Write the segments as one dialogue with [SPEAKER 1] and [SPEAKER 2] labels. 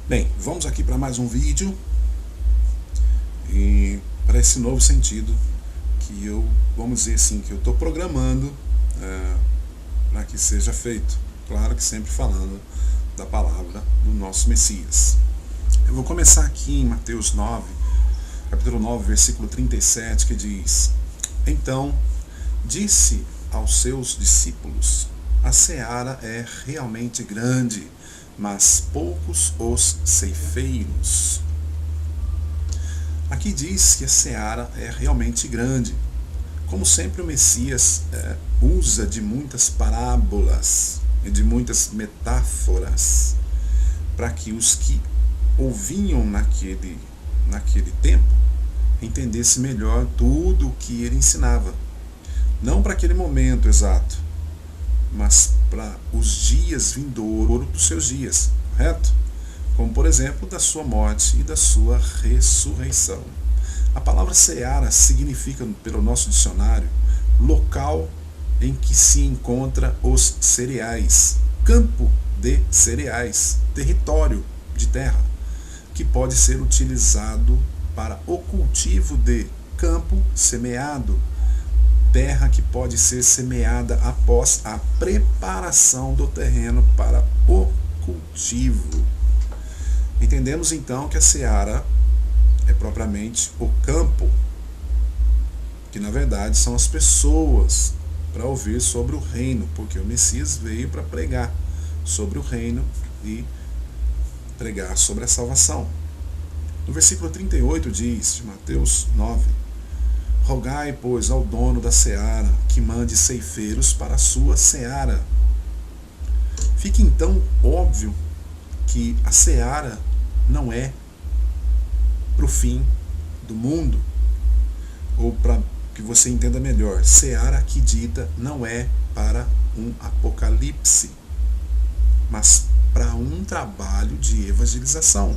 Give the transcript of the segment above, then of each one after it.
[SPEAKER 1] Bem, vamos aqui para mais um vídeo e para esse novo sentido que vamos dizer assim, que eu estou programando para que seja feito. Claro que sempre falando da palavra do nosso Messias. Eu vou começar aqui em Mateus 9, capítulo 9, versículo 37, que diz: Então disse aos seus discípulos: a seara é realmente grande, mas poucos os ceifeiros. Aqui diz que a seara é realmente grande. Como sempre, o Messias usa de muitas parábolas e de muitas metáforas para que os que ouviam naquele tempo entendessem melhor tudo o que ele ensinava. Não para aquele momento exato, mas para os dias vindouros dos seus dias, correto? Como, por exemplo, da sua morte e da sua ressurreição. A palavra seara significa, pelo nosso dicionário, local em que se encontra os cereais, campo de cereais, território de terra, que pode ser utilizado para o cultivo de campo semeado, terra que pode ser semeada após a preparação do terreno para o cultivo. Entendemos então que a seara é propriamente o campo, que na verdade são as pessoas para ouvir sobre o reino, porque o Messias veio para pregar sobre o reino e pregar sobre a salvação. No versículo 38 diz, de Mateus 9: Rogai, pois, ao dono da seara que mande ceifeiros para a sua seara. Fica então óbvio que a seara não é para o fim do mundo, ou para que você entenda melhor, seara aqui dita não é para um apocalipse, mas para um trabalho de evangelização,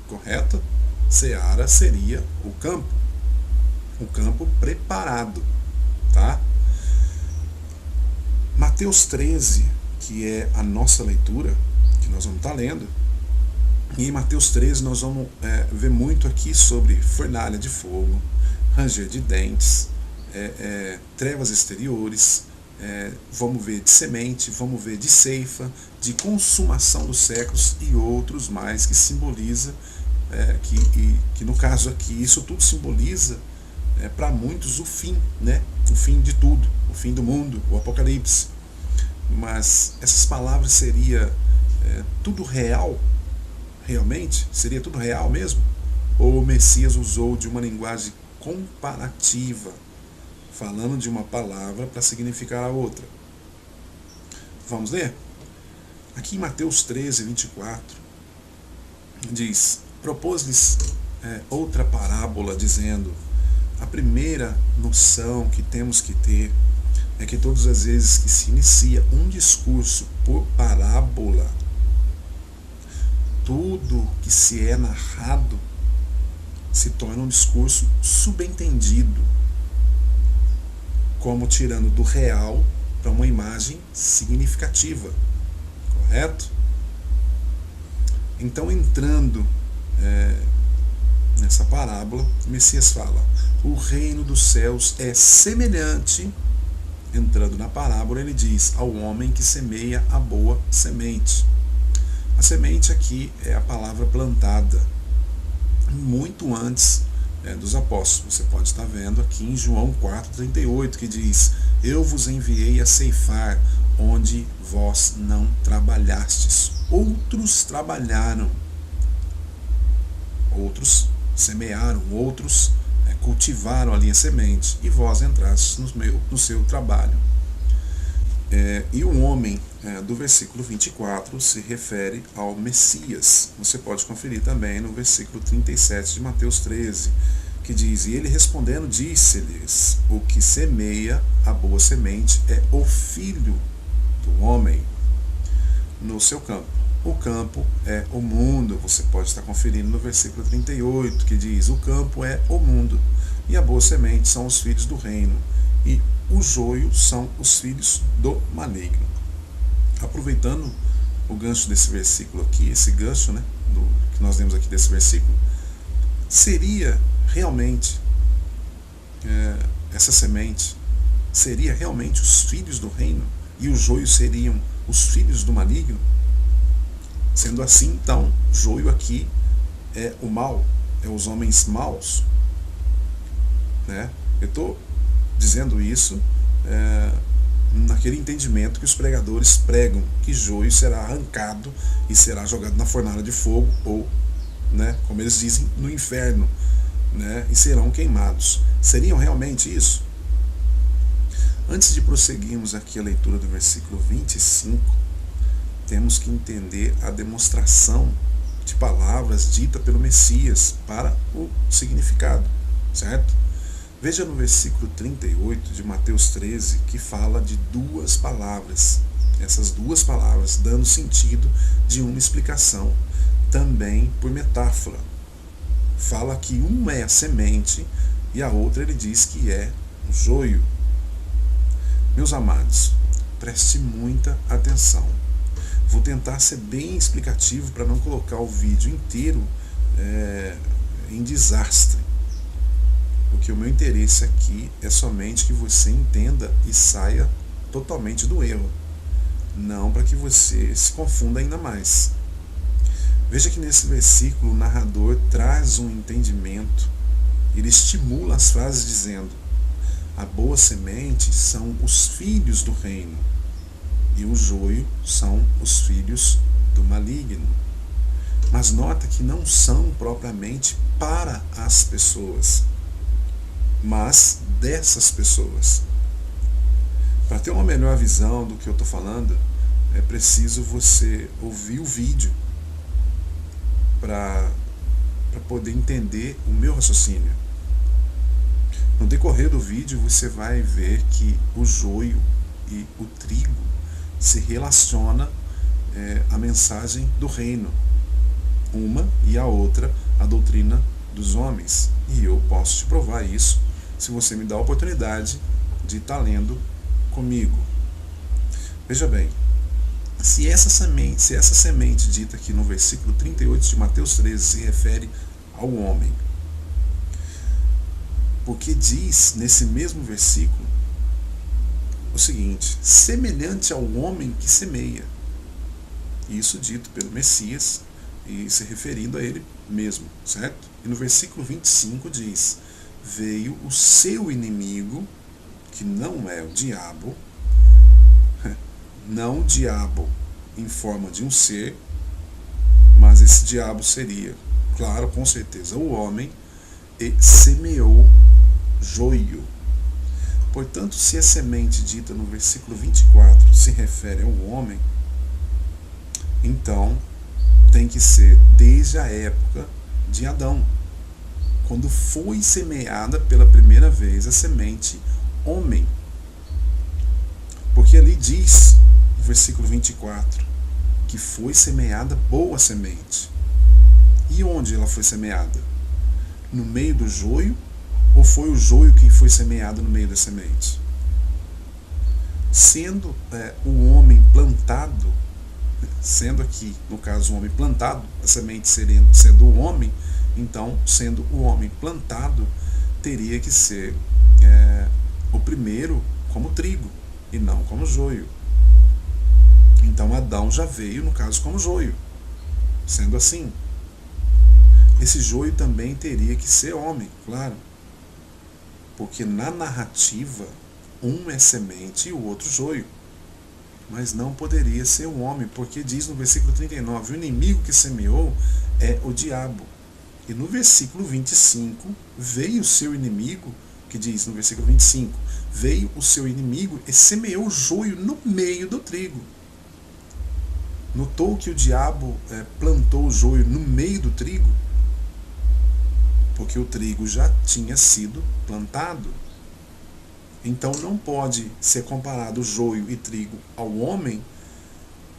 [SPEAKER 1] correto? Seara seria o campo preparado, tá? Mateus 13, que é a nossa leitura, que nós vamos estar lendo, e em Mateus 13 nós vamos ver muito aqui sobre fornalha de fogo, ranger de dentes, trevas exteriores, vamos ver de semente, vamos ver de ceifa, de consumação dos séculos e outros mais que simboliza, que no caso aqui isso tudo simboliza para muitos o fim, né? O fim de tudo, o fim do mundo, o apocalipse. Mas essas palavras seria tudo real? Realmente? Seria tudo real mesmo? Ou o Messias usou de uma linguagem comparativa, falando de uma palavra para significar a outra? Vamos ler? Aqui em Mateus 13, 24, diz: propôs-lhes outra parábola, dizendo: a primeira noção que temos que ter é que todas as vezes que se inicia um discurso por parábola, tudo que se é narrado se torna um discurso subentendido, como tirando do real para uma imagem significativa, correto? Então, entrando nessa parábola, o Messias fala: o reino dos céus é semelhante, entrando na parábola, ele diz, ao homem que semeia a boa semente. A semente aqui é a palavra plantada muito antes dos apóstolos. Você pode estar vendo aqui em João 4,38, que diz: eu vos enviei a ceifar onde vós não trabalhastes. Outros trabalharam, outros semearam, outros cultivaram ali a semente, e vós entrastes no seu trabalho. E o homem do versículo 24 se refere ao Messias. Você pode conferir também no versículo 37 de Mateus 13, que diz: e ele respondendo disse-lhes: o que semeia a boa semente é o filho do homem no seu campo. O campo é o mundo. Você pode estar conferindo no versículo 38, que diz: o campo é o mundo, e a boa semente são os filhos do reino, e o joio são os filhos do maligno. Aproveitando o gancho desse versículo aqui, esse gancho, né, que nós lemos aqui desse versículo, seria realmente essa semente, seria realmente os filhos do reino, e o joio seriam os filhos do maligno? Sendo assim, então, joio aqui é o mal, é os homens maus, né? Eu estou dizendo isso naquele entendimento que os pregadores pregam, que joio será arrancado e será jogado na fornalha de fogo, ou, né, como eles dizem, no inferno, né, e serão queimados. Seriam realmente isso? Antes de prosseguirmos aqui a leitura do versículo 25, temos que entender a demonstração de palavras dita pelo Messias para o significado, certo? Veja no versículo 38 de Mateus 13, que fala de duas palavras, essas duas palavras dando sentido de uma explicação, também por metáfora. Fala que uma é a semente e a outra ele diz que é o joio. Meus amados, preste muita atenção. Vou tentar ser bem explicativo para não colocar o vídeo inteiro em desastre. Porque o meu interesse aqui é somente que você entenda e saia totalmente do erro. Não para que você se confunda ainda mais. Veja que nesse versículo o narrador traz um entendimento. Ele estimula as frases dizendo: a boa semente são os filhos do reino, e o joio são os filhos do maligno. Mas nota que não são propriamente para as pessoas, mas dessas pessoas. Para ter uma melhor visão do que eu estou falando, é preciso você ouvir o vídeo para poder entender o meu raciocínio. No decorrer do vídeo você vai ver que o joio e o trigo se relaciona à mensagem do reino, uma e a outra a doutrina dos homens, e eu posso te provar isso se você me dá a oportunidade de estar lendo comigo. Veja bem, se essa semente dita aqui no versículo 38 de Mateus 13 se refere ao homem, porque diz nesse mesmo versículo o seguinte: semelhante ao homem que semeia. Isso dito pelo Messias e se referindo a ele mesmo, certo? E no versículo 25 diz: veio o seu inimigo, que não é o diabo, não o diabo em forma de um ser, mas esse diabo seria, claro, com certeza, o homem, e semeou joio. Portanto, se a semente dita no versículo 24 se refere ao homem, então tem que ser desde a época de Adão, quando foi semeada pela primeira vez a semente homem. Porque ali diz, no versículo 24, que foi semeada boa semente. E onde ela foi semeada? No meio do joio? Ou foi o joio que foi semeado no meio da semente? Sendo o homem plantado, sendo aqui, no caso, o homem plantado, a semente sendo o homem, então, sendo o homem plantado, teria que ser o primeiro como trigo, e não como joio. Então, Adão já veio, no caso, como joio. Sendo assim, esse joio também teria que ser homem, claro. Porque na narrativa, um é semente e o outro joio. Mas não poderia ser o homem, porque diz no versículo 39, o inimigo que semeou é o diabo. E no versículo 25, veio o seu inimigo, que diz no versículo 25, veio o seu inimigo e semeou o joio no meio do trigo. Notou que o diabo plantou o joio no meio do trigo? Porque o trigo já tinha sido plantado. Então não pode ser comparado joio e trigo ao homem,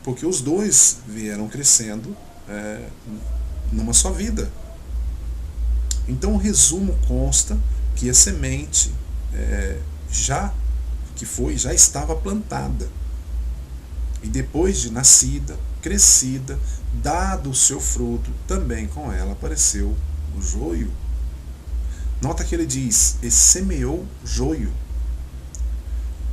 [SPEAKER 1] porque os dois vieram crescendo numa só vida. Então o resumo consta que a semente já estava plantada. E depois de nascida, crescida, dado o seu fruto, também com ela apareceu o joio. Nota que ele diz, e semeou joio.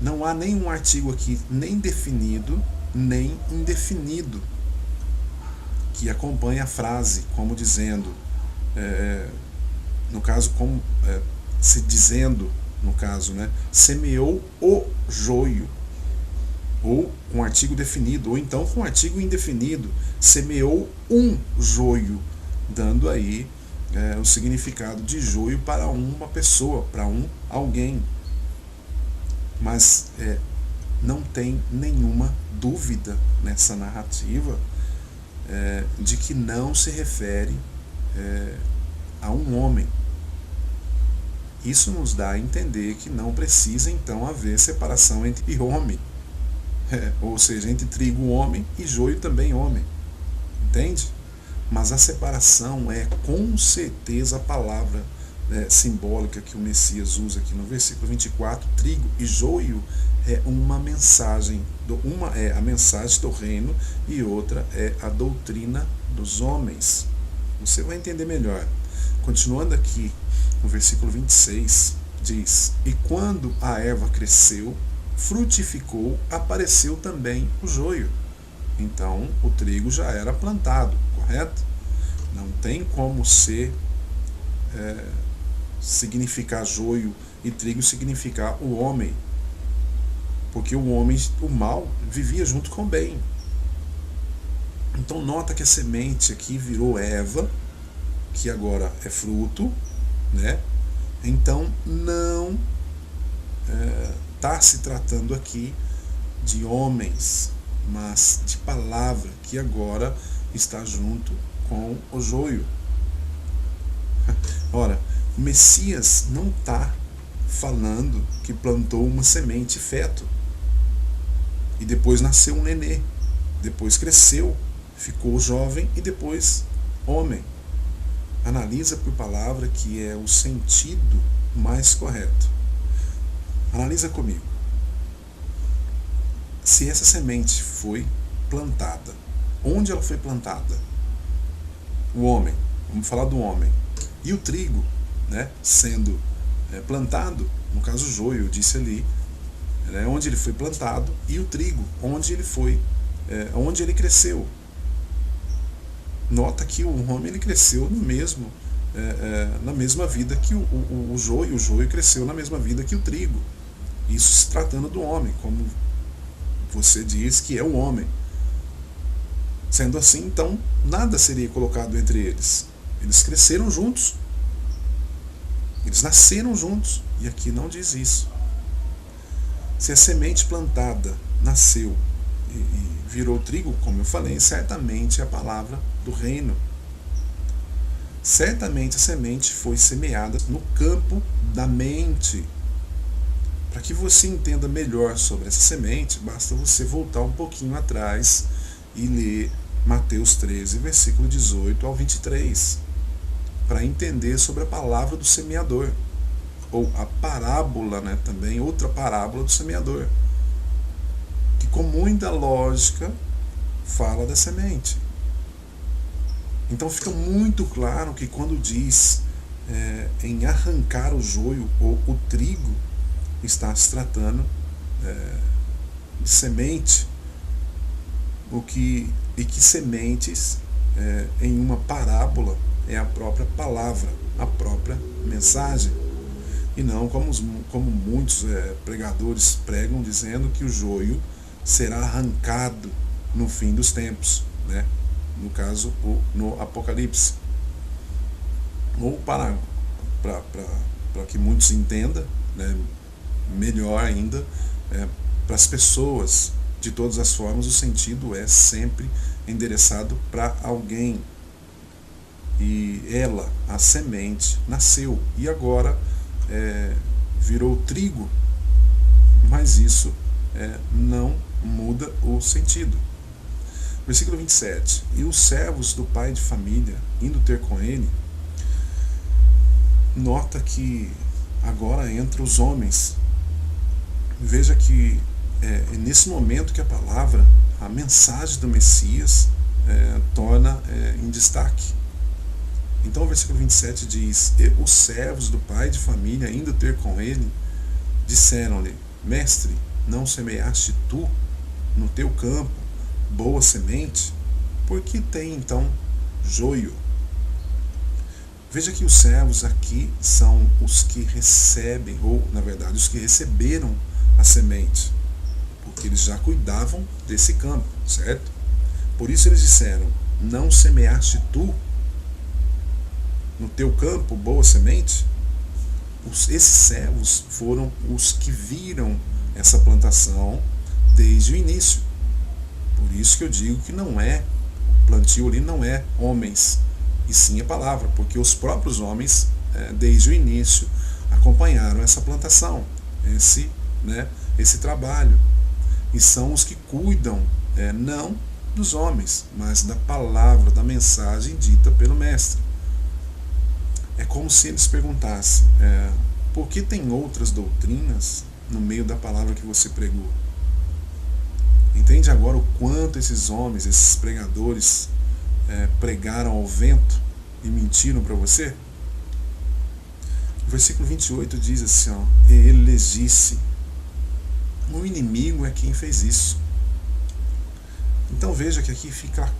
[SPEAKER 1] Não há nenhum artigo aqui, nem definido, nem indefinido, que acompanha a frase, como dizendo, no caso, como se dizendo, no caso, né, semeou o joio, ou com artigo definido, ou então com artigo indefinido, semeou um joio, dando aí o significado de joio para uma pessoa, para alguém. Mas não tem nenhuma dúvida nessa narrativa de que não se refere a um homem. Isso nos dá a entender que não precisa então haver separação entre homem, ou seja, entre trigo homem e joio também homem, entende? Mas a separação é com certeza a palavra simbólica que o Messias usa aqui no versículo 24, trigo e joio é uma mensagem, uma é a mensagem do reino e outra é a doutrina dos homens. Você vai entender melhor. Continuando aqui, no versículo 26, diz, e quando a erva cresceu, frutificou, apareceu também o joio. Então, o trigo já era plantado, correto? Não tem como ser significar joio e trigo significar o homem, porque o homem, o mal, vivia junto com o bem. Então nota que a semente aqui virou erva, que agora é fruto, né? Então não está se tratando aqui de homens, mas de palavra, que agora está junto com o joio. Ora, o Messias não está falando que plantou uma semente feto e depois nasceu um nenê, depois cresceu, ficou jovem e depois homem. Analisa por palavra, que é o sentido mais correto. Analisa comigo. Se essa semente foi plantada, onde ela foi plantada? O homem, vamos falar do homem. E o trigo, né, sendo plantado, no caso o joio, eu disse ali, onde ele foi plantado, e o trigo, onde ele foi, onde ele cresceu. Nota que o homem ele cresceu no mesmo, na mesma vida que o joio cresceu na mesma vida que o trigo. Isso se tratando do homem, como você diz que é o homem. Sendo assim, então, nada seria colocado entre eles. Eles cresceram juntos. Eles nasceram juntos. E aqui não diz isso. Se a semente plantada nasceu e virou trigo, como eu falei, certamente é a palavra do reino. Certamente a semente foi semeada no campo da mente. Para que você entenda melhor sobre essa semente, basta você voltar um pouquinho atrás e ler Mateus 13, versículo 18 ao 23, para entender sobre a palavra do semeador, ou a parábola, né, também outra parábola do semeador, que com muita lógica fala da semente. Então fica muito claro que quando diz em arrancar o joio ou o trigo, está se tratando de semente, e que sementes em uma parábola é a própria palavra, a própria mensagem, e não como muitos pregadores pregam, dizendo que o joio será arrancado no fim dos tempos, né? No caso, no Apocalipse. Ou para que muitos entendam, né, melhor ainda, para as pessoas, de todas as formas, o sentido é sempre endereçado para alguém. E ela, a semente, nasceu e agora virou trigo, mas isso não muda o sentido. Versículo 27. E os servos do pai de família, indo ter com ele, nota que agora entra os homens. Veja que é nesse momento que a palavra a mensagem do Messias torna em destaque. Então o versículo 27 diz: e os servos do pai de família, indo ter com ele, disseram-lhe: Mestre, não semeaste tu no teu campo boa semente? Por que tem então joio? Veja que os servos aqui são os que recebem, ou na verdade os que receberam a semente, porque eles já cuidavam desse campo, certo? Por isso eles disseram: não semeaste tu no teu campo boa semente? Esses servos foram os que viram essa plantação desde o início. Por isso que eu digo que não é, o plantio ali não é homens, e sim a palavra, porque os próprios homens, desde o início, acompanharam essa plantação, esse trabalho, e são os que cuidam, não dos homens, mas da palavra, da mensagem dita pelo Mestre. É como se eles perguntassem: por que tem outras doutrinas no meio da palavra que você pregou? Entende agora o quanto esses homens, esses pregadores, pregaram ao vento e mentiram para você? O versículo 28 diz assim: e ele lhes disse: o inimigo é quem fez isso. Então veja que aqui fica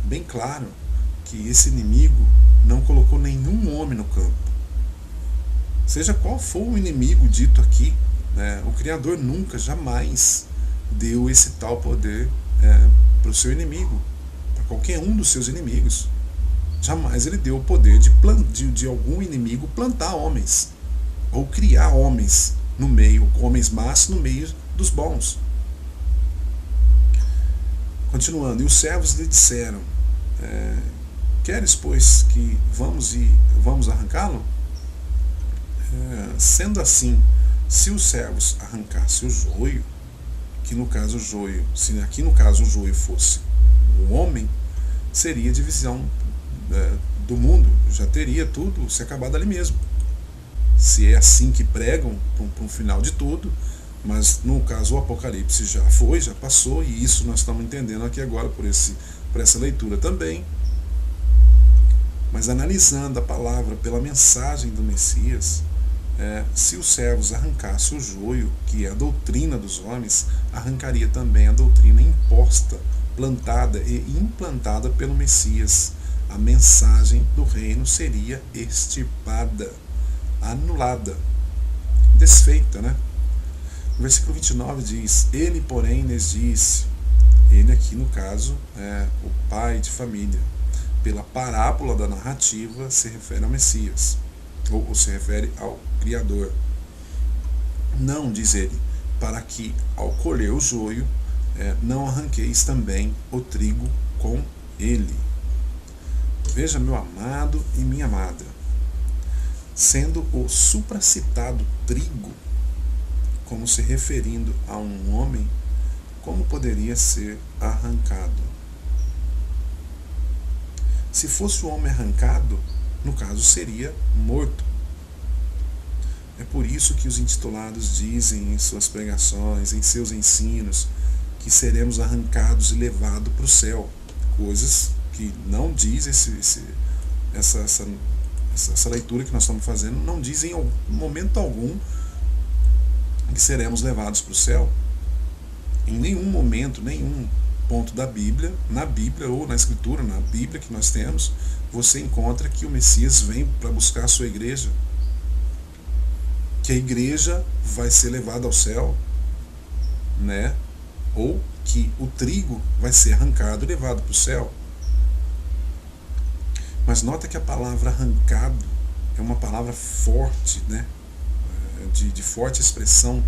[SPEAKER 1] bem claro que esse inimigo não colocou nenhum homem no campo. Seja qual for o inimigo dito aqui, o Criador nunca, jamais deu esse tal poder para o seu inimigo, para qualquer um dos seus inimigos. Jamais ele deu o poder de algum inimigo plantar homens, ou criar homens no meio, homens más no meio dos bons. Continuando, e os servos lhe disseram: queres, pois, que vamos arrancá-lo? Sendo assim, se os servos arrancassem o joio, que no caso o joio, se aqui no caso o joio fosse o homem, seria a divisão do mundo, já teria tudo se acabado ali mesmo. Se é assim que pregam para um final de tudo, mas no caso o Apocalipse já foi, já passou, e isso nós estamos entendendo aqui agora por essa leitura também. Mas analisando a palavra pela mensagem do Messias, se os servos arrancassem o joio, que é a doutrina dos homens, arrancaria também a doutrina imposta, plantada e implantada pelo Messias. A mensagem do reino seria extirpada, anulada, desfeita, O versículo 29 diz: ele, porém, lhes disse, ele aqui no caso é o pai de família, pela parábola da narrativa se refere ao Messias, ou se refere ao Criador. Não, diz ele, para que ao colher o joio, não arranqueis também o trigo com ele. Veja, meu amado e minha amada, sendo o supracitado trigo como se referindo a um homem, como poderia ser arrancado? Se fosse o homem arrancado, no caso seria morto. É por isso que os intitulados dizem em suas pregações, em seus ensinos, que seremos arrancados e levados para o céu. Coisas que não diz essa leitura que nós estamos fazendo, não diz em momento algum que seremos levados para o céu. Em nenhum momento, nenhum ponto da Bíblia, na Bíblia ou na Escritura, na Bíblia que nós temos, você encontra que o Messias vem para buscar a sua igreja, que a igreja vai ser levada ao céu, ou que o trigo vai ser arrancado e levado para o céu. Mas nota que a palavra arrancado é uma palavra forte, de forte expressão.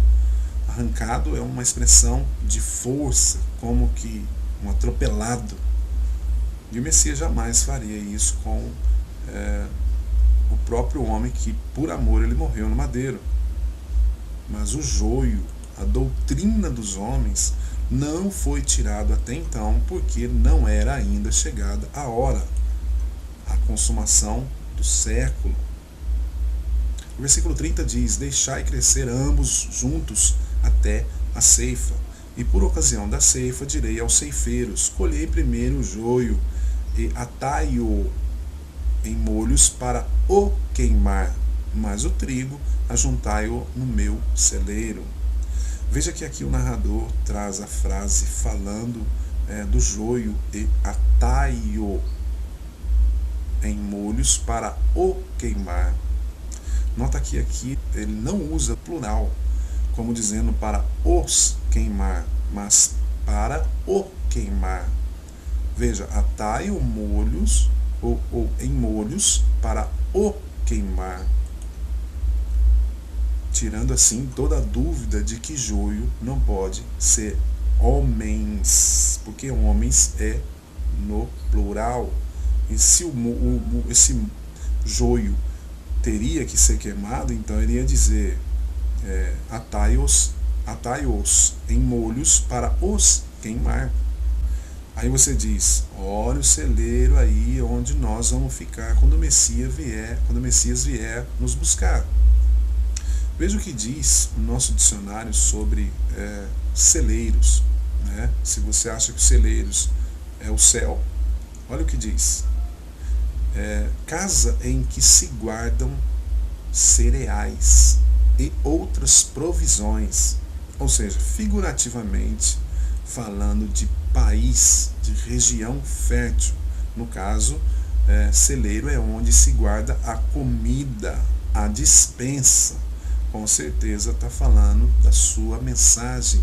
[SPEAKER 1] Arrancado é uma expressão de força, como que um atropelado. E o Messias jamais faria isso com o próprio homem que, por amor, ele morreu no madeiro. Mas o joio, a doutrina dos homens, não foi tirado até então, porque não era ainda chegada a hora, a consumação do século. O versículo 30 diz: deixai crescer ambos juntos até a ceifa. E por ocasião da ceifa direi aos ceifeiros: colhei primeiro o joio e atai-o em molhos para o queimar, mas o trigo ajuntai-o no meu celeiro. Veja que aqui o narrador traz a frase falando do joio e atai-o em molhos para o queimar. Nota que aqui ele não usa plural, como dizendo para os queimar, mas para o queimar. Veja, atai-o molhos ou em molhos para o queimar, tirando assim toda a dúvida de que joio não pode ser homens, porque homens é no plural. E se esse joio teria que ser queimado, então ele ia dizer atai-os em molhos para os queimar. Aí você diz: olha o celeiro aí onde nós vamos ficar quando o Messias vier nos buscar. Veja o que diz o nosso dicionário sobre celeiros, né? Se você acha que celeiros é o céu, olha o que diz: casa em que se guardam cereais e outras provisões, ou seja, figurativamente falando de país, de região fértil. No caso, celeiro é onde se guarda a comida, a despensa. Com certeza está falando da sua mensagem,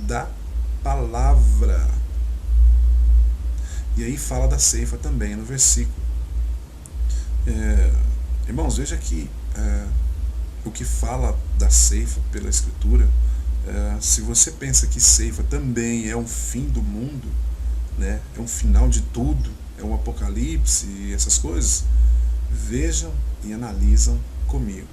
[SPEAKER 1] da palavra. E aí fala da ceifa também no versículo. Irmãos, veja que o que fala da ceifa pela Escritura, se você pensa que ceifa também é um fim do mundo, né, é um final de tudo, é um apocalipse e essas coisas, vejam e analisam comigo.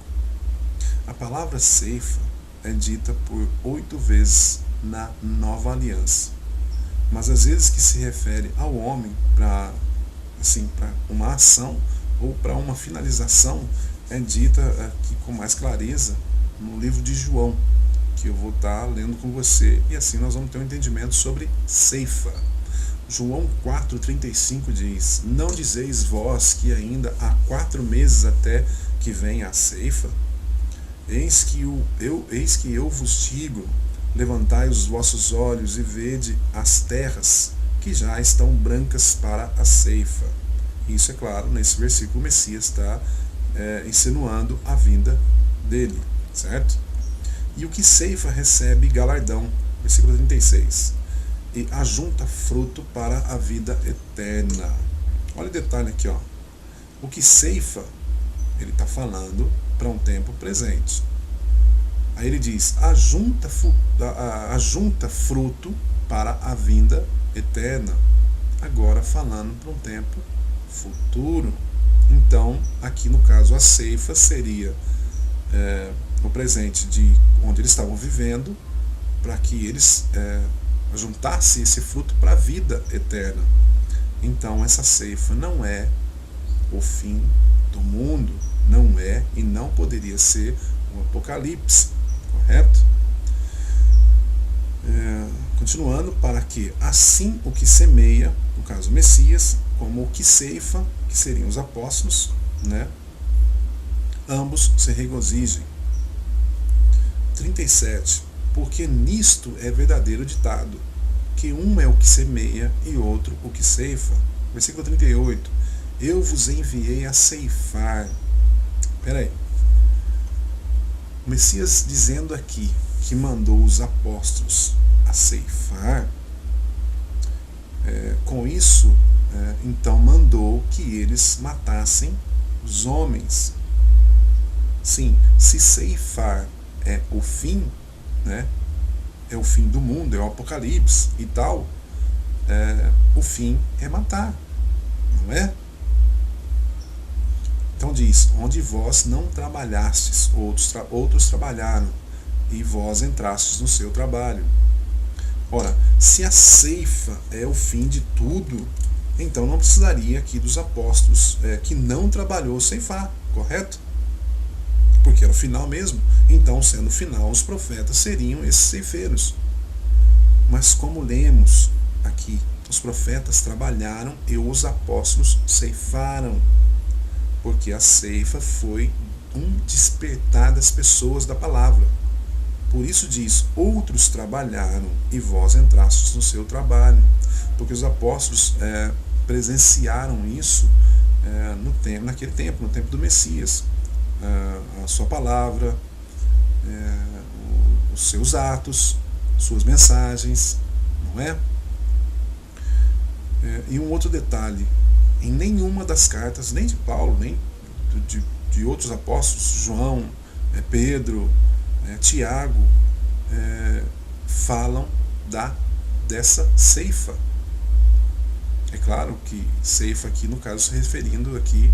[SPEAKER 1] A palavra ceifa é dita por 8 vezes na Nova Aliança, mas às vezes que se refere ao homem para uma ação ou para uma finalização, é dita aqui com mais clareza no livro de João, que eu vou estar lendo com você, e assim nós vamos ter um entendimento sobre ceifa. João 4,35 diz: não dizeis vós que ainda há 4 meses até que venha a ceifa? Eis que eu vos digo: levantai os vossos olhos e vede as terras que já estão brancas para a ceifa. Isso, é claro, nesse versículo o Messias está insinuando a vinda dele, certo? E o que ceifa recebe galardão, versículo 36, e ajunta fruto para a vida eterna. Olha o detalhe aqui, ó. O que ceifa, ele está falando para um tempo presente. Aí ele diz: ajunta fruto para a vinda eterna, agora falando para um tempo futuro. Então, aqui no caso, a ceifa seria o presente de onde eles estavam vivendo, para que eles juntassem esse fruto para a vida eterna. Então, essa ceifa não é o fim do mundo, não é e não poderia ser um apocalipse, correto? Continuando, para que assim o que semeia, no caso o Messias, como o que ceifa, que seriam os apóstolos, né, ambos se regozijem. 37. Porque nisto é verdadeiro ditado, que um é o que semeia e outro o que ceifa. Versículo 38. Eu vos enviei a ceifar. Peraí. O Messias dizendo aqui que mandou os apóstolos a ceifar, com isso, então mandou que eles matassem os homens. Sim, se ceifar é o fim, né, é o fim do mundo, é o apocalipse e tal, o fim é matar, não é? Então diz: onde vós não trabalhastes, outros trabalharam, e vós entrastes no seu trabalho. Ora, se a ceifa é o fim de tudo, então não precisaria aqui dos apóstolos que não trabalhou ceifar, correto? Porque era o final mesmo. Então, sendo o final, os profetas seriam esses ceifeiros. Mas como lemos aqui, os profetas trabalharam e os apóstolos ceifaram, porque a ceifa foi um despertar das pessoas da palavra. Por isso diz, outros trabalharam e vós entrastes no seu trabalho. Porque os apóstolos presenciaram isso naquele tempo, no tempo do Messias. A sua palavra, os seus atos, suas mensagens, não é? E um outro detalhe, em nenhuma das cartas, nem de Paulo, nem de outros apóstolos, João, Pedro, Tiago, falam dessa ceifa. É claro que ceifa aqui, no caso, se referindo aqui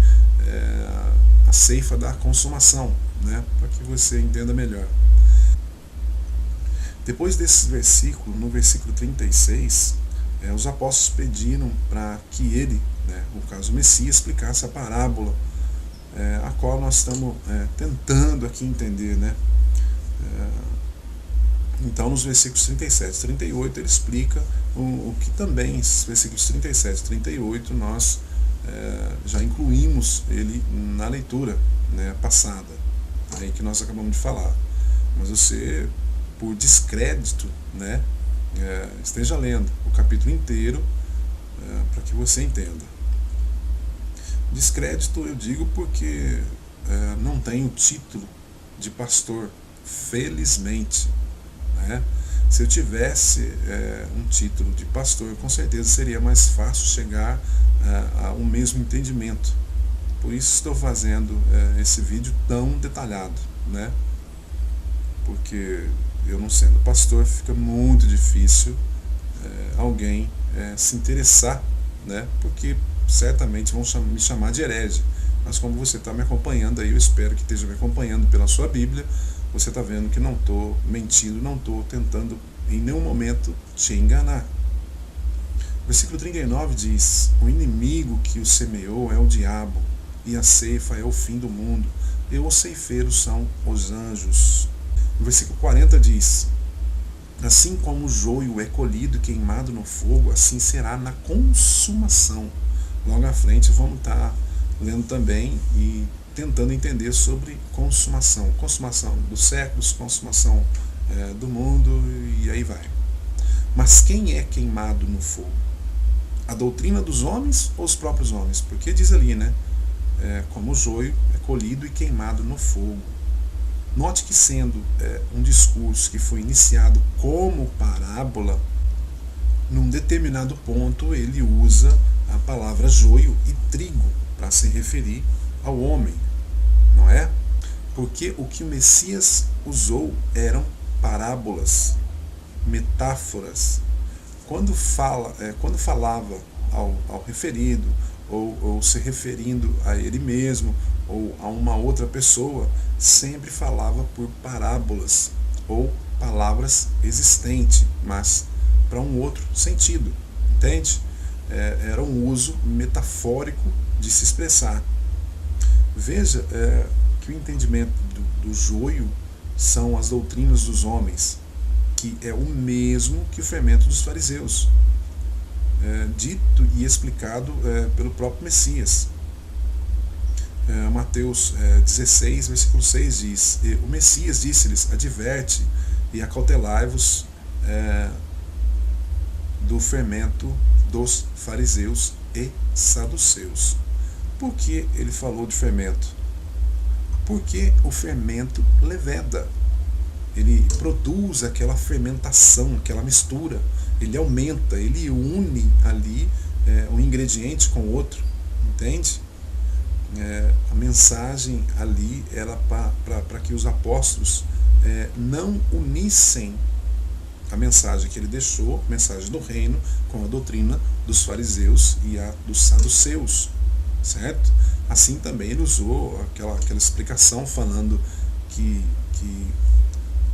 [SPEAKER 1] a ceifa da consumação, né, para que você entenda melhor. Depois desse versículo, no versículo 36, os apóstolos pediram para que ele, no caso o Messias, explicasse a parábola, a qual nós estamos tentando aqui entender, né? Então, nos versículos 37 e 38, ele explica o que também, esses versículos 37 e 38, nós já incluímos ele na leitura, né, passada, aí que nós acabamos de falar. Mas você, por descrédito, né, esteja lendo o capítulo inteiro para que você entenda. Descrédito eu digo porque não tem o título de pastor, felizmente, né? Se eu tivesse um título de pastor, com certeza seria mais fácil chegar ao mesmo entendimento. Por isso estou fazendo esse vídeo tão detalhado, né? Porque eu não sendo pastor, fica muito difícil alguém se interessar, né? Porque certamente vão me chamar de herege. Mas como você está me acompanhando aí, eu espero que esteja me acompanhando pela sua Bíblia, você está vendo que não estou mentindo, não estou tentando em nenhum momento te enganar. Versículo 39 diz: o inimigo que o semeou é o diabo, e a ceifa é o fim do mundo, e os ceifeiros são os anjos. No versículo 40 diz: assim como o joio é colhido e queimado no fogo, assim será na consumação. Logo à frente vamos estar lendo também e tentando entender sobre consumação dos séculos, consumação do mundo, e aí vai. Mas quem é queimado no fogo? A doutrina dos homens ou os próprios homens? Porque diz ali, né? Como o joio é colhido e queimado no fogo. Note que, sendo um discurso que foi iniciado como parábola, num determinado ponto ele usa a palavra joio e trigo para se referir ao homem, não é? Porque o que o Messias usou eram parábolas, metáforas. Quando falava ao referido, ou se referindo a ele mesmo, ou a uma outra pessoa, sempre falava por parábolas, ou palavras existentes, mas para um outro sentido, entende? Era um uso metafórico de se expressar. Veja que o entendimento do joio são as doutrinas dos homens, que é o mesmo que o fermento dos fariseus, dito e explicado pelo próprio Messias. Mateus 16, versículo 6 diz: o Messias disse-lhes: adverte e acautelai-vos do fermento dos fariseus e saduceus. Por que ele falou de fermento? Porque o fermento leveda. Ele produz aquela fermentação, aquela mistura. Ele aumenta, ele une ali um ingrediente com o outro. Entende? A mensagem ali era para que os apóstolos não unissem a mensagem que ele deixou, a mensagem do reino, com a doutrina dos fariseus e a dos saduceus, certo? Assim também ele usou aquela explicação falando que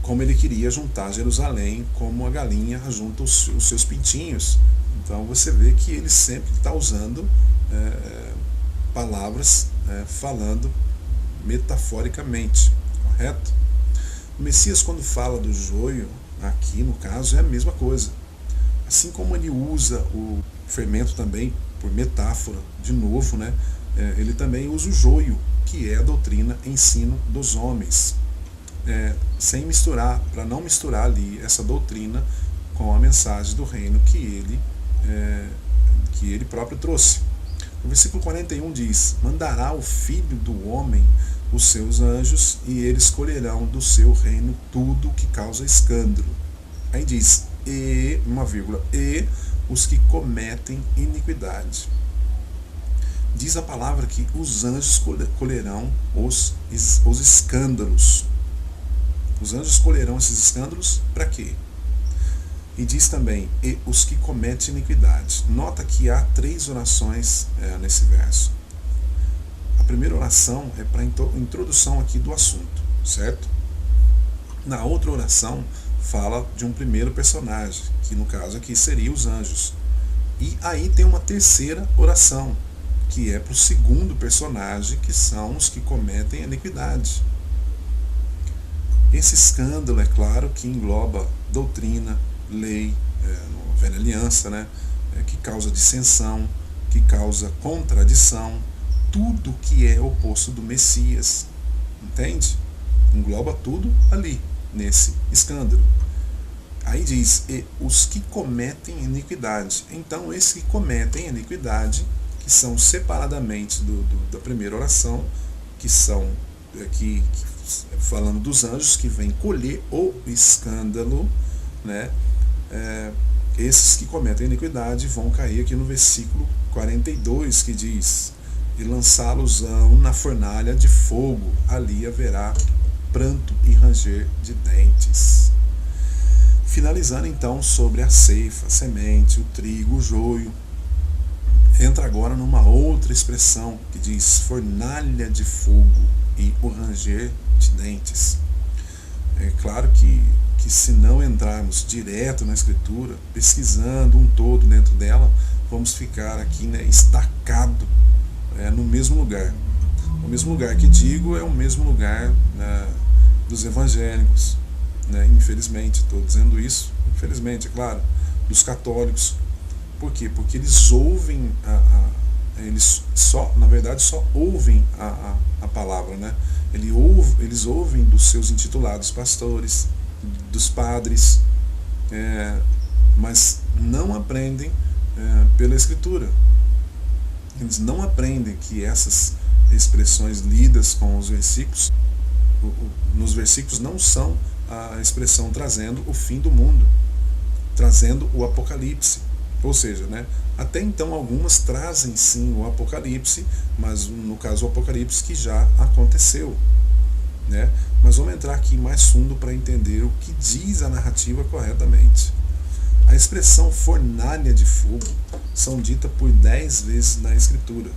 [SPEAKER 1] como ele queria juntar Jerusalém como a galinha junta os seus pintinhos. Então você vê que ele sempre está usando palavras falando metaforicamente, correto? O Messias, quando fala do joio, aqui no caso é a mesma coisa. Assim como ele usa o fermento também por metáfora, de novo, né? Ele também usa o joio, que é a doutrina, ensino dos homens, sem misturar, para não misturar ali essa doutrina com a mensagem do reino que ele próprio trouxe. O versículo 41 diz: mandará o Filho do Homem os seus anjos, e eles colherão do seu reino tudo que causa escândalo. Aí diz, e os que cometem iniquidade. Diz a palavra que os anjos colherão os escândalos. Os anjos colherão esses escândalos para quê? E diz também, e os que cometem iniquidade. Nota que há 3 orações nesse verso. A primeira oração é para introdução aqui do assunto, certo? Na outra oração fala de um primeiro personagem, que no caso aqui seria os anjos. E aí tem uma terceira oração, que é para o segundo personagem, que são os que cometem iniquidade. Esse escândalo, é claro, que engloba doutrina, lei, velha aliança, né? Que causa dissensão, que causa contradição, tudo que é oposto do Messias, entende? Engloba tudo ali, nesse escândalo. Aí diz, e os que cometem iniquidade. Então, esses que cometem iniquidade, que são separadamente da primeira oração, que são aqui falando dos anjos que vêm colher o escândalo, né? Esses que cometem iniquidade vão cair aqui no versículo 42, que diz, e lançá-los-ão na fornalha de fogo, ali haverá pranto e ranger de dentes. Finalizando então sobre a ceifa, a semente, o trigo, o joio, entra agora numa outra expressão que diz fornalha de fogo e o ranger de dentes. É claro que se não entrarmos direto na Escritura, pesquisando um todo dentro dela, vamos ficar aqui, né, estacado no mesmo lugar. O mesmo lugar que digo é o mesmo lugar, né, dos evangélicos, né, infelizmente, estou dizendo isso, infelizmente, é claro, dos católicos. Por quê? Porque eles ouvem, eles só ouvem a palavra, né? Eles ouvem dos seus intitulados pastores, dos padres, mas não aprendem pela Escritura. Eles não aprendem que essas expressões lidas com os versículos, nos versículos não são a expressão trazendo o fim do mundo, trazendo o Apocalipse. Ou seja, né, até então algumas trazem sim o Apocalipse, mas no caso o Apocalipse que já aconteceu, né? Mas vamos entrar aqui mais fundo para entender o que diz a narrativa corretamente. A expressão fornalha de fogo são dita por 10 vezes na Escritura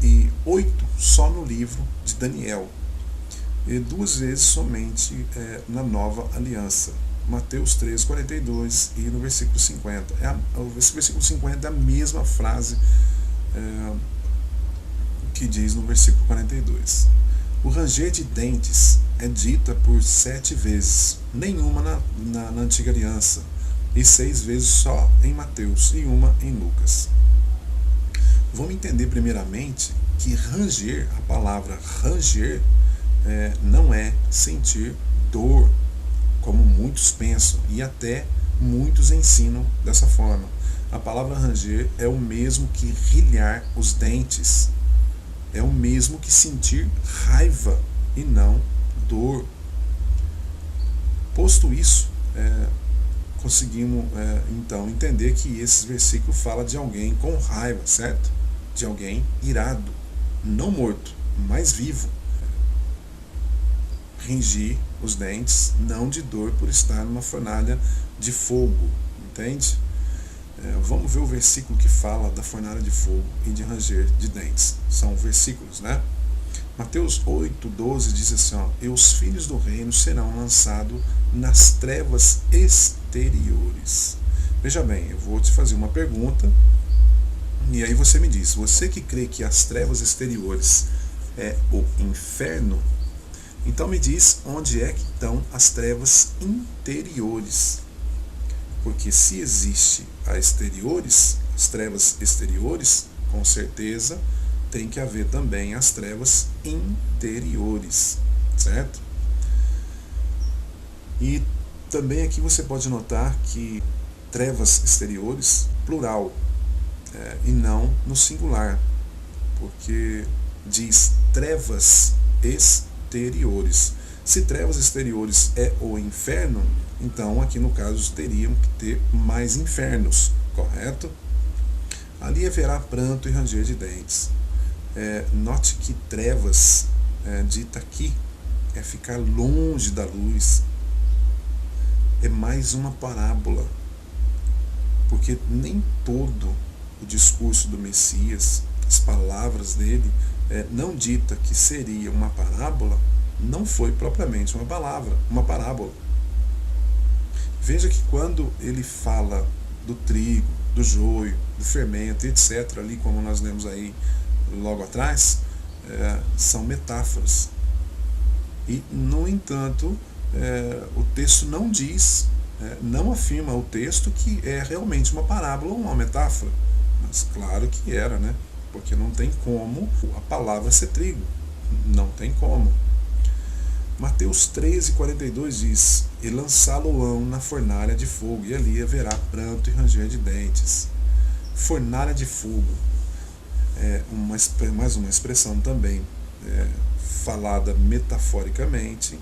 [SPEAKER 1] e 8 só no livro de Daniel e 2 vezes somente na Nova Aliança. Mateus 3, 42 e no versículo 50. O versículo 50 é a mesma frase que diz no versículo 42. O ranger de dentes é dita por 7 vezes, nenhuma na Antiga Aliança, e 6 vezes só em Mateus e uma em Lucas. Vamos entender primeiramente que ranger, a palavra ranger, não é sentir dor, como muitos pensam, e até muitos ensinam dessa forma. A palavra ranger é o mesmo que rilhar os dentes, é o mesmo que sentir raiva e não dor. Posto isso, conseguimos então entender que esse versículo fala de alguém com raiva, certo? De alguém irado, não morto, mas vivo. Ringir os dentes, não de dor por estar numa fornalha de fogo, entende? Vamos ver o versículo que fala da fornalha de fogo e de ranger de dentes. São versículos, né? Mateus 8:12 diz assim, ó, e os filhos do reino serão lançados nas trevas exteriores. Veja bem, eu vou te fazer uma pergunta e aí você me diz, você que crê que as trevas exteriores é o inferno, então me diz onde é que estão as trevas interiores. Porque se existe a exteriores, as trevas exteriores, com certeza tem que haver também as trevas interiores, certo? E também aqui você pode notar que trevas exteriores, plural, e não no singular, porque diz trevas exteriores. Se trevas exteriores é o inferno, então aqui no caso teriam que ter mais infernos, correto? Ali haverá pranto e ranger de dentes. Note que trevas, dita aqui, é ficar longe da luz. É mais uma parábola, porque nem todo o discurso do Messias, as palavras dele, não dita que seria uma parábola, não foi propriamente uma parábola. Veja que quando ele fala do trigo, do joio, do fermento, etc., ali como nós lemos aí logo atrás, são metáforas. E, no entanto, o texto não diz, não afirma o texto que é realmente uma parábola ou uma metáfora. Mas claro que era, né? Porque não tem como a palavra ser trigo. Não tem como. Mateus 13:42 diz: e lançá-lo-ão na fornalha de fogo, e ali haverá pranto e ranger de dentes. Fornalha de fogo é mais uma expressão também falada metaforicamente,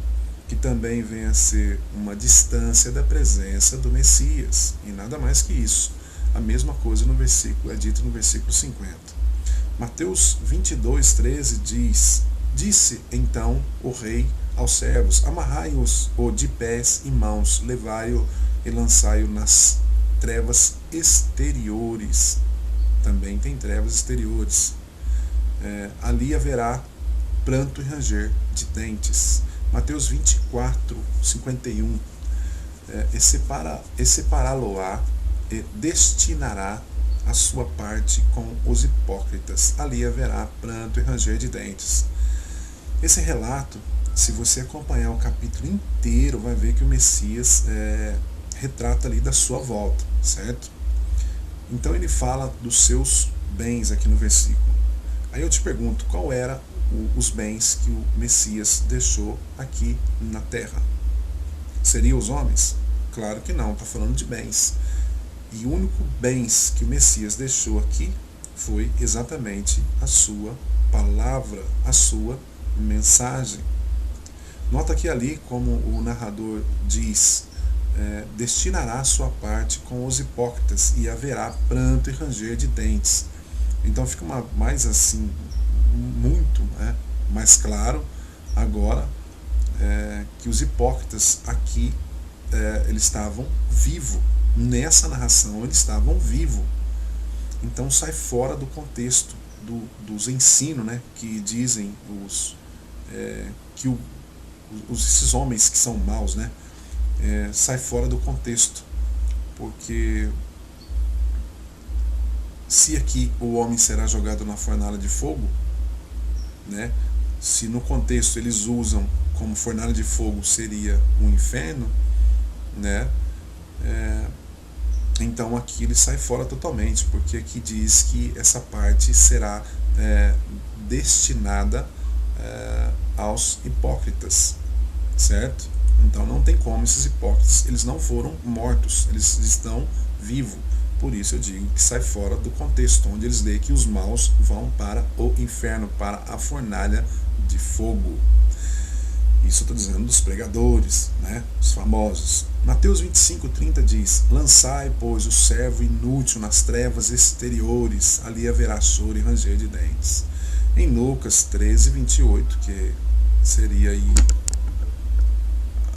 [SPEAKER 1] que também vem a ser uma distância da presença do Messias, e nada mais que isso. A mesma coisa é dito no versículo 50. Mateus 22:13 diz: disse então o rei aos servos: amarrai-os de pés e mãos, levai-o e lançai-o nas trevas exteriores. Também tem trevas exteriores. Ali haverá pranto e ranger de dentes. Mateus 24:51. E separá-lo-á e destinará a sua parte com os hipócritas. Ali haverá pranto e ranger de dentes. Esse relato, se você acompanhar o capítulo inteiro, vai ver que o Messias retrata ali da sua volta, certo? Então ele fala dos seus bens aqui no versículo. Aí eu te pergunto, qual era os bens que o Messias deixou aqui na terra? Seriam os homens? Claro que não, está falando de bens. E o único bens que o Messias deixou aqui foi exatamente a sua palavra, a sua mensagem. Nota que ali, como o narrador diz, destinará a sua parte com os hipócritas, e haverá pranto e ranger de dentes. Então fica mais assim, muito mais claro agora que os hipócritas aqui eles estavam vivos. Nessa narração eles estavam vivos. Então sai fora do contexto dos ensinos, que dizem que esses homens que são maus, sai fora do contexto, porque se aqui o homem será jogado na fornalha de fogo, se no contexto eles usam como fornalha de fogo seria um inferno, então aqui ele sai fora totalmente, porque aqui diz que essa parte será destinada aos hipócritas, certo? Então não tem como esses hipócritas, eles não foram mortos, eles estão vivos. Por isso eu digo que sai fora do contexto, onde eles leem que os maus vão para o inferno, para a fornalha de fogo. Isso eu estou dizendo dos pregadores, os famosos. Mateus 25:30 diz: lançai, pois, o servo inútil nas trevas exteriores, ali haverá choro e ranger de dentes. Em Lucas 13:28, que seria aí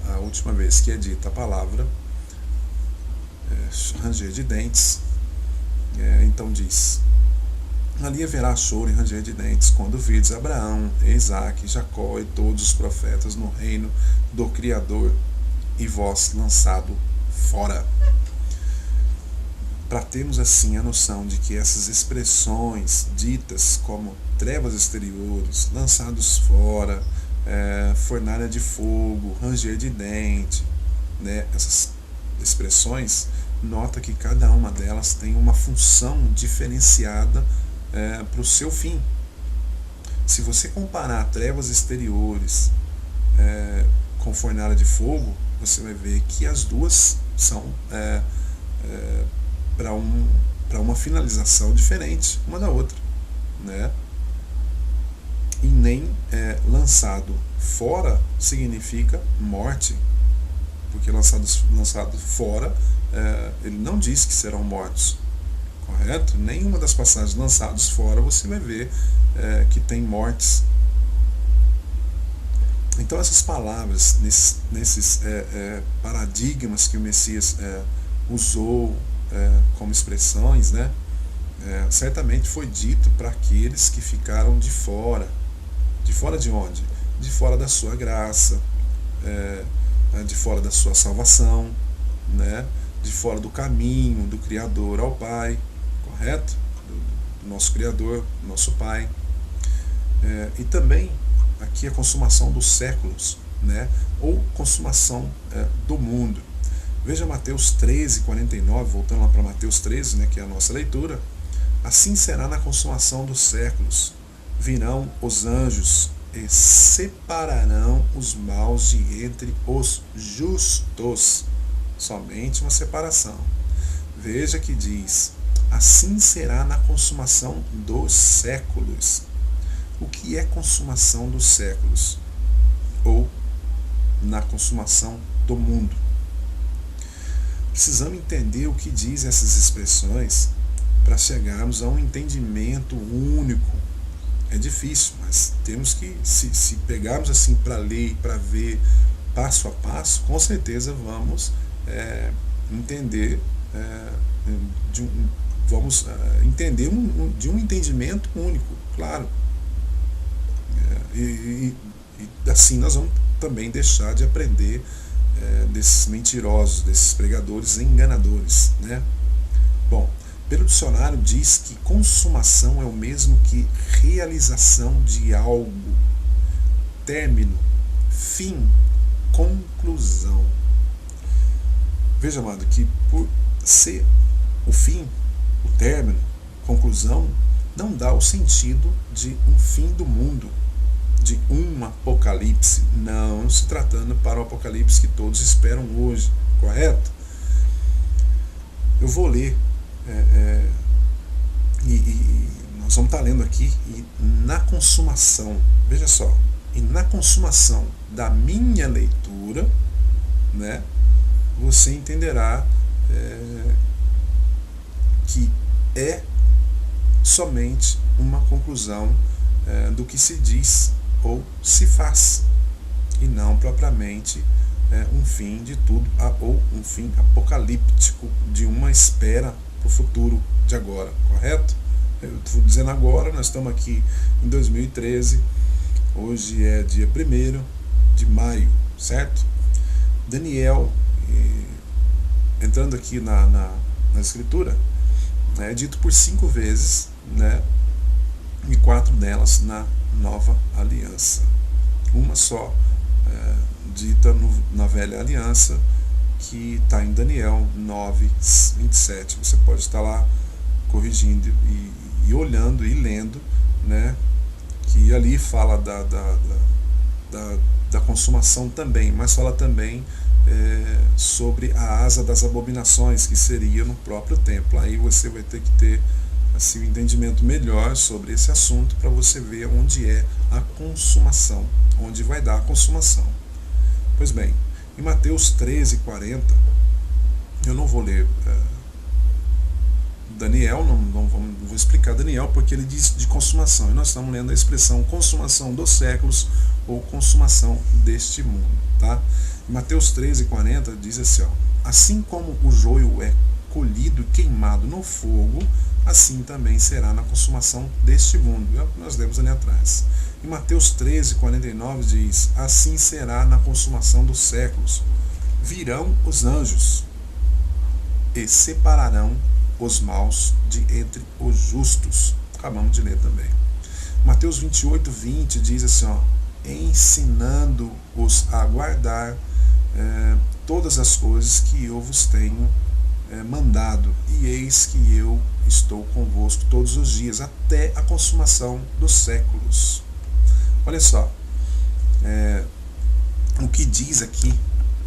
[SPEAKER 1] a última vez que é dita a palavra ranger de dentes, então diz: ali haverá choro e ranger de dentes, quando virdes Abraão, Isaque, Jacó e todos os profetas no reino do Criador, e vós lançado fora. Para termos assim a noção de que essas expressões ditas como trevas exteriores, lançados fora, fornalha de fogo, ranger de dente, essas expressões nota que cada uma delas tem uma função diferenciada para o seu fim. Se você comparar trevas exteriores com fornalha de fogo, você vai ver que as duas são para uma finalização diferente uma da outra, né? E nem lançado fora significa morte, porque lançado fora, ele não diz que serão mortos, correto? Nenhuma das passagens lançados fora você vai ver que tem mortes. Então essas palavras, nesses paradigmas que o Messias usou como expressões, né, certamente foi dito para aqueles que ficaram de fora. De fora de onde? De fora da sua graça, de fora da sua salvação, né? De fora do caminho do Criador ao Pai, correto? Do nosso Criador, nosso Pai. E também aqui a consumação dos séculos, né? Ou consumação do mundo. Veja Mateus 13, 49, voltando lá para Mateus 13, né, que é a nossa leitura. Assim será na consumação dos séculos. Virão os anjos e separarão os maus de entre os justos. Somente uma separação. Veja que diz, assim será na consumação dos séculos. O que é consumação dos séculos? Ou na consumação do mundo? Precisamos entender o que diz essas expressões para chegarmos a um entendimento único. É difícil, mas temos que, se pegarmos assim para ler e para ver passo a passo, com certeza vamos entender, vamos entender de um entendimento único, claro. E assim nós vamos também deixar de aprender desses mentirosos, desses pregadores enganadores, né? Bom, pelo dicionário diz que consumação é o mesmo que realização de algo, término, fim, conclusão. Veja, amado, que por ser o fim, o término, conclusão, não dá o sentido de um fim do mundo, de um apocalipse, não se tratando para o apocalipse que todos esperam hoje, correto? Eu vou ler e nós vamos estar lendo aqui, e na consumação, veja só, e na consumação da minha leitura, né, você entenderá que é somente uma conclusão do que se diz ou se faz, e não propriamente um fim de tudo, ou um fim apocalíptico de uma espera para o futuro de agora, correto? Eu estou dizendo agora, nós estamos aqui em 2013, hoje é dia 1º de maio, certo? Daniel, entrando aqui na escritura, é dito por 5 vezes, né, e 4 delas na nova aliança. Uma só dita na velha aliança, que está em Daniel 9:27. Você pode estar lá corrigindo e olhando e lendo, né, que ali fala da consumação também, mas fala também sobre a asa das abominações, que seria no próprio templo. Aí você vai ter que ter assim, um entendimento melhor sobre esse assunto para você ver onde é a consumação, onde vai dar a consumação. Pois bem, em Mateus 13:40, eu não vou ler Daniel, não vou explicar Daniel, porque ele diz de consumação, e nós estamos lendo a expressão consumação dos séculos ou consumação deste mundo, tá? Em Mateus 13:40 diz assim, ó, assim como o joio é colhido e queimado no fogo, assim também será na consumação deste mundo. É o que nós lemos ali atrás. Em Mateus 13:49 diz, assim será na consumação dos séculos. Virão os anjos e separarão os maus de entre os justos. Acabamos de ler também. Mateus 28:20 diz assim, ó, ensinando-os a guardar todas as coisas que eu vos tenho mandado, e eis que eu estou convosco todos os dias, até a consumação dos séculos. Olha só, o que diz aqui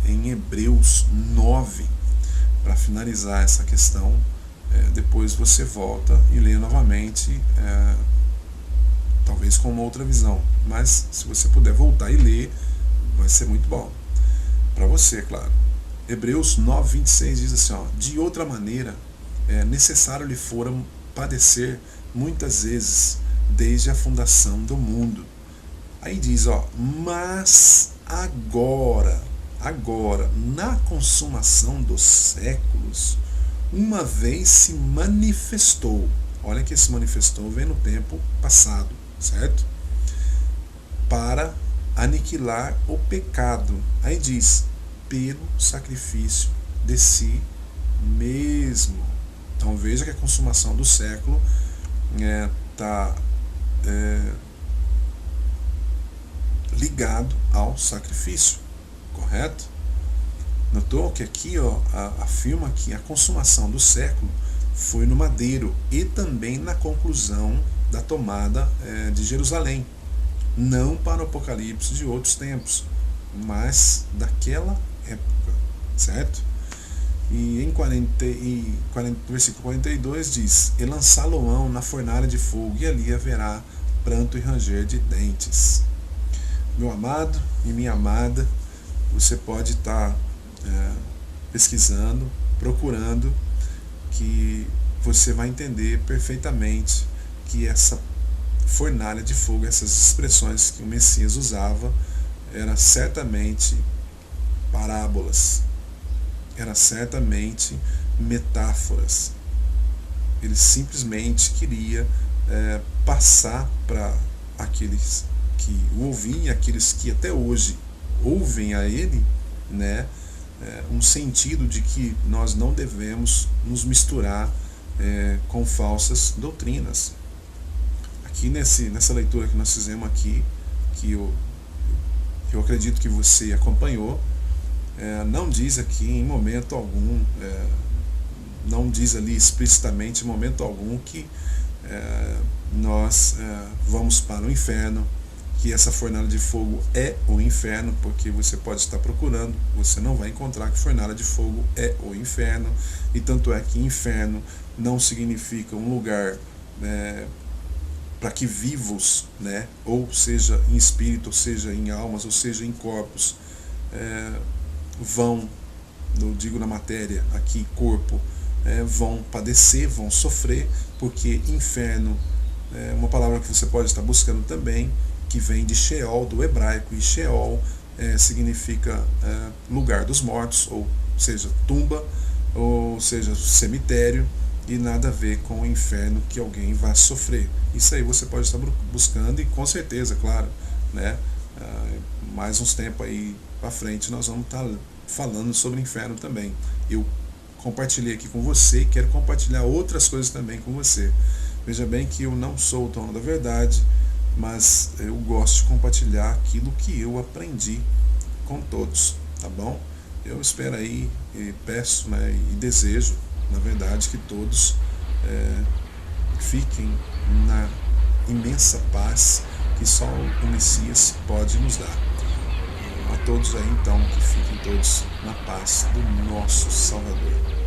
[SPEAKER 1] em Hebreus 9, para finalizar essa questão, depois você volta e lê novamente, talvez com uma outra visão, mas se você puder voltar e ler, vai ser muito bom, para você, claro. Hebreus 9, 26 diz assim, ó, de outra maneira, necessário lhe fora padecer muitas vezes, desde a fundação do mundo. Aí diz, ó, mas agora, na consumação dos séculos, uma vez se manifestou. Olha que se manifestou vem no tempo passado, certo? Para aniquilar o pecado. Aí diz, pelo sacrifício de si mesmo. Então veja que a consumação do século está ligado ao sacrifício, correto? Notou que aqui afirma que a consumação do século foi no madeiro e também na conclusão da tomada de Jerusalém, não para o apocalipse de outros tempos, mas daquela época, certo? E em versículo 42 diz, e lançá-lo-ão na fornalha de fogo, e ali haverá pranto e ranger de dentes. Meu amado e minha amada, você pode estar pesquisando, procurando, que você vai entender perfeitamente que essa fornalha de fogo, essas expressões que o Messias usava, eram certamente parábolas, eram certamente metáforas. Ele simplesmente queria passar para aqueles que o ouviam, aqueles que até hoje ouvem a ele, né, um sentido de que nós não devemos nos misturar com falsas doutrinas. Aqui nessa leitura que nós fizemos aqui, que eu acredito que você acompanhou, não diz aqui em momento algum, não diz ali explicitamente em momento algum que nós vamos para o inferno, que essa fornalha de fogo é o inferno, porque você pode estar procurando, você não vai encontrar que fornalha de fogo é o inferno, e tanto é que inferno não significa um lugar para que vivos, né, ou seja em espírito, ou seja em almas, ou seja em corpos, vão, eu digo na matéria aqui, corpo, vão padecer, vão sofrer, porque inferno é uma palavra que você pode estar buscando também, que vem de Sheol, do hebraico, e Sheol significa lugar dos mortos, ou seja, tumba, ou seja, cemitério, e nada a ver com o inferno que alguém vai sofrer. Isso aí você pode estar buscando, e com certeza, claro, né, mais uns tempos aí para frente nós vamos estar falando sobre o inferno também. Eu compartilhei aqui com você e quero compartilhar outras coisas também com você. Veja bem que eu não sou o dono da verdade, mas eu gosto de compartilhar aquilo que eu aprendi com todos, tá bom? Eu espero aí, e peço, né, e desejo, na verdade, que todos fiquem na imensa paz que só o Messias pode nos dar. A todos aí, então, que fiquem todos na paz do nosso Salvador.